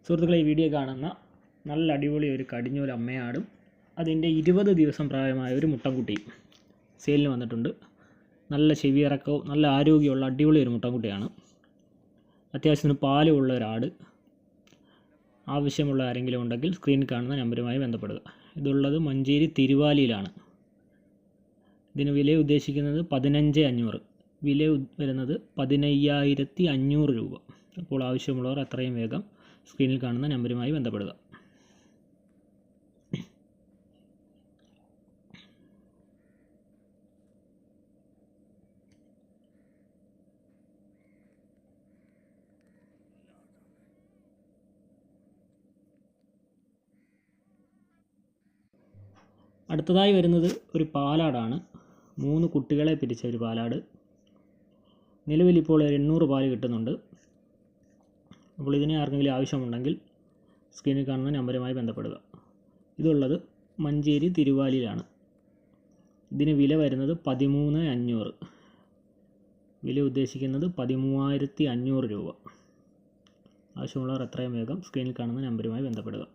സുഹൃത്തുക്കളെ, ഈ വീഡിയോ കാണുന്ന നല്ല അടിപൊളി ഒരു കടിഞ്ഞൂൽ അമ്മയാടും അതിൻ്റെ 20 ദിവസം പ്രായമായ ഒരു മുട്ടൻകുട്ടിയും സെയിലിന് വന്നിട്ടുണ്ട്. നല്ല ചെവിയിറക്കവും നല്ല ആരോഗ്യമുള്ള അടിപൊളി ഒരു മുട്ടൻകുട്ടിയാണ്. അത്യാവശ്യത്തിന് പാലുള്ള ഒരാട്. ആവശ്യമുള്ള ആരെങ്കിലും ഉണ്ടെങ്കിൽ സ്ക്രീനിൽ കാണുന്ന നമ്പറുമായി ബന്ധപ്പെടുക. ഇതുള്ളത് മഞ്ചേരി തിരുവാലിയിലാണ്. ഇതിന് വില ഉദ്ദേശിക്കുന്നത് 15,500. വില വരുന്നത് 15,500 രൂപ. അപ്പോൾ ആവശ്യമുള്ളവർ എത്രയും വേഗം സ്ക്രീനിൽ കാണുന്ന നമ്പറുമായി ബന്ധപ്പെടുക. അടുത്തതായി വരുന്നത് ഒരു പാലാടാണ്. 3 കുട്ടികളെ പിരിച്ച ഒരു പാലാട്. നിലവിൽ ഇപ്പോൾ 800 പാല് കിട്ടുന്നുണ്ട്. അപ്പോൾ ഇതിനെ ആർക്കെങ്കിലും ആവശ്യമുണ്ടെങ്കിൽ സ്ക്രീനിൽ കാണുന്ന നമ്പറുമായി ബന്ധപ്പെടുക. ഇതുള്ളത് മഞ്ചേരി തിരുവാലിയിലാണ്. ഇതിന് വില വരുന്നത് 13,500. വില ഉദ്ദേശിക്കുന്നത് 13,500 രൂപ. ആവശ്യമുള്ളവർ എത്രയും വേഗം സ്ക്രീനിൽ കാണുന്ന നമ്പറുമായി ബന്ധപ്പെടുക.